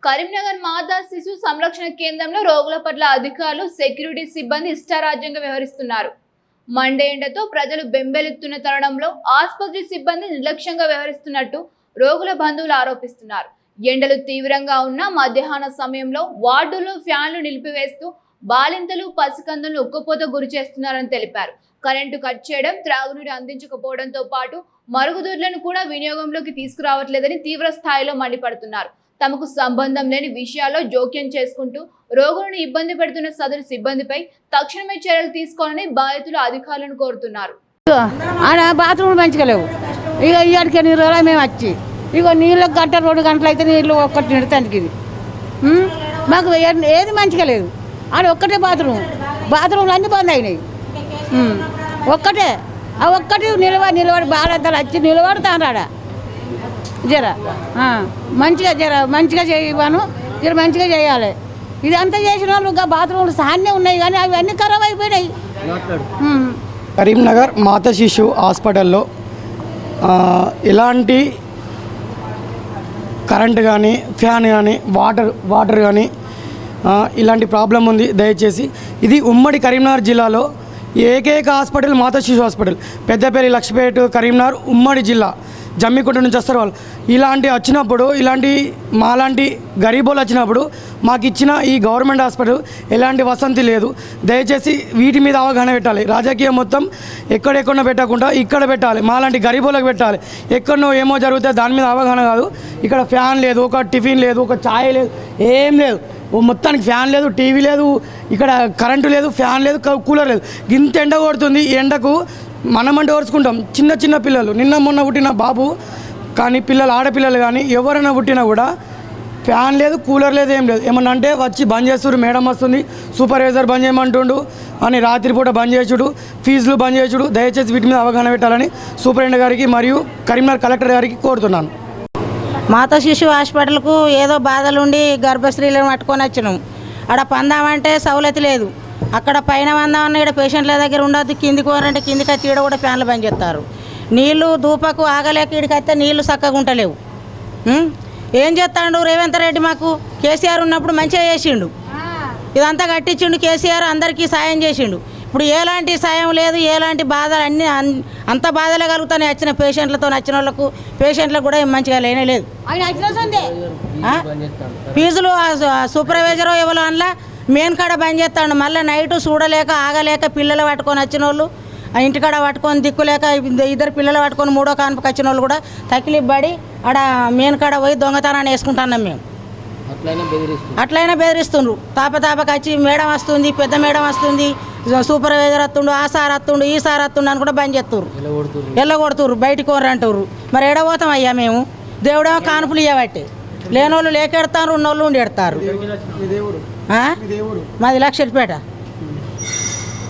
కరీంనగర్ మాతా శిశు సంరక్షణ కేంద్రంలో రోగుల పట్ల అధికారులు సెక్యూరిటీ సిబ్బంది ఇష్టారాజ్యంగా వ్యవహరిస్తున్నారు. మండే ఎండతో ప్రజలు బెంబేలెత్తున్న తరుణంలో ఆసుపత్రి సిబ్బంది నిర్లక్ష్యంగా వ్యవహరిస్తున్నట్టు రోగుల బంధువులు ఆరోపిస్తున్నారు. ఎండలు తీవ్రంగా ఉన్న మధ్యాహ్న సమయంలో వార్డులో ఫ్యాన్లు నిలిపివేస్తూ బాలింతలు పసికందులను ఉక్కపోత గురి చేస్తున్నారని తెలిపారు. కరెంటు కట్ చేయడం, త్రాగునీరు అందించకపోవడంతో పాటు మరుగుదొడ్లను కూడా వినియోగంలోకి తీసుకురావట్లేదని తీవ్ర స్థాయిలో మండిపడుతున్నారు. తమకు సంబంధం లేని విషయాల్లో జోక్యం చేసుకుంటూ రోగులను ఇబ్బంది పెడుతున్న సదరు సిబ్బందిపై తక్షణమే చర్యలు తీసుకోవాలని బాధితులు అధికారులను కోరుతున్నారు. బాత్రూమ్లు మంచిగా లేవు. ఇక ఇక్కడికి నీళ్ళు మేము వచ్చి ఇక నీళ్ళకి గంట 2 గంటలు అయితే నీళ్ళు ఒక్కటి నిడతానికి ఇది మాకు ఏది మంచిగా లేదు. ఆడ ఒక్కటే బాత్రూమ్లు అన్నీ బంద్ అయినాయి. ఒక్కటే ఒక్కటి నిలబడి బాలంతలు వచ్చి నిలబడతాను ఆడ మంచిగా చేయను మంచిగా చేయాలి. ఇదంతా చేసిన వాళ్ళు బాత్రూమ్లు సాన్నే ఉన్నాయి కానీ అవి అన్నీ ఖరాబ్ అయిపోయినాయి. కరీంనగర్ మాతా శిశు హాస్పిటల్లో ఎలాంటి కరెంట్ కానీ ఫ్యాన్ కానీ వాటర్ కానీ ఇలాంటి ప్రాబ్లం ఉంది. దయచేసి ఇది ఉమ్మడి కరీంనగర్ జిల్లాలో ఏకైక హాస్పిటల్ మాతా శిశు హాస్పిటల్. పెద్దపల్లి, లక్ష్మీపేట, కరీంనగర్ ఉమ్మడి జిల్లా. జమ్మికుంట నుంచి వస్తారు వాళ్ళు. ఇలాంటి వచ్చినప్పుడు మాలాంటి గరీబోలు వచ్చినప్పుడు మాకు ఇచ్చిన ఈ గవర్నమెంట్ హాస్పిటల్ ఎలాంటి వసంతి లేదు. దయచేసి వీటి మీద అవగాహన పెట్టాలి. రాజకీయం మొత్తం ఎక్కడెక్కడో పెట్టకుండా ఇక్కడ పెట్టాలి. మాలాంటి గరీబోలకు పెట్టాలి. ఎక్కడనో ఏమో జరిగితే దాని మీద అవగాహన కాదు. ఇక్కడ ఫ్యాన్ లేదు, ఒక టిఫిన్ లేదు, ఒక ఛాయ్ లేదు, ఏం లేదు. మొత్తానికి ఫ్యాన్ లేదు, టీవీ లేదు, ఇక్కడ కరెంటు లేదు, ఫ్యాన్ లేదు, కూలర్ లేదు. ఇంత ఎండ కొడుతుంది. ఈ ఎండకు మనమంటే ఓర్చుకుంటాం. చిన్న పిల్లలు, నిన్న మొన్న పుట్టిన బాబు కానీ పిల్లలు, ఆడపిల్లలు కానీ ఎవరైనా పుట్టినా కూడా ఫ్యాన్ లేదు, కూలర్ లేదు, ఏం లేదు. ఏమన్నా అంటే వచ్చి బంద్ చేస్తున్నారు. మేడం వస్తుంది, సూపర్వైజర్ బంద్ చేయమంటుండు అని రాత్రిపూట బంద్ చేసుడు, ఫీజులు బంద్ చేసుడు. దయచేసి వీటి మీద అవగాహన పెట్టాలని సూపరింటెండెంట్ గారికి మరియు కరీంనగర్ కలెక్టర్ గారికి కోరుతున్నాను. మాతా శిశు హాస్పిటల్కు ఏదో బాధలుండి గర్భస్త్రీలను పట్టుకొని వచ్చినాం. ఆడ పందామంటే సౌలతి లేదు. అక్కడ పైన వందామన్న ఇక్కడ పేషెంట్ల దగ్గర ఉండొద్దు, కిందికి పోరంటే కిందికి వచ్చి ఈడ కూడా ఫ్యాన్లు బంద్ చేస్తారు. నీళ్లు దూపకు ఆగలేక ఇడికి వస్తే నీళ్లు చక్కగా ఉంటలేవు. ఏం చేస్తాడు రేవంత్ రెడ్డి? మాకు కేసీఆర్ ఉన్నప్పుడు మంచిగా చేసిండు, ఇదంతా కట్టించిండు. కేసీఆర్ అందరికీ సాయం చేసిండు. ఇప్పుడు ఎలాంటి సాయం లేదు, ఎలాంటి బాధలు అన్నీ అంత బాధలే కలుగుతాయి. వచ్చిన పేషెంట్లతో వచ్చిన వాళ్ళకు పేషెంట్లకు కూడా మంచిగా లేనేలేదు. ఫీజులు సూపర్వైజర్ ఎవరో అందులో మెయిన్ కాడ బంద్ చేస్తాడు. మళ్ళీ నైటు చూడలేక ఆగలేక పిల్లలు పట్టుకొని వచ్చిన వాళ్ళు, ఇంటికాడ పట్టుకొని దిక్కులేక 2 పిల్లలు పట్టుకొని 3వ కాన్పుకి వచ్చిన వాళ్ళు కూడా తకిలిబ్బడి ఆడ మెయిన్ కాడ పోయి దొంగతనాన్ని వేసుకుంటున్నాం మేము. అట్లయినా బెదిరిస్తుండ్రు. తాపకి వచ్చి మేడం వస్తుంది, పెద్ద మేడం వస్తుంది, సూపర్వైజర్ వస్తుండు, ఆ సార్ వస్తుండు, ఈ సార్ వస్తుండు అని కూడా బంద్ చేస్తుర్రు, ఎల్లగొడుతుర్రు, బయటికి కోర్రు అంటుర్రు. మరి ఎడబోతాం అయ్యా మేము? దేవుడేమో కానుపులు ఇవ్వబట్టి లేనోళ్ళు లేకెడతారు, ఉన్నోళ్ళు ఉండి ఎడతారు. మాది లక్షపేట.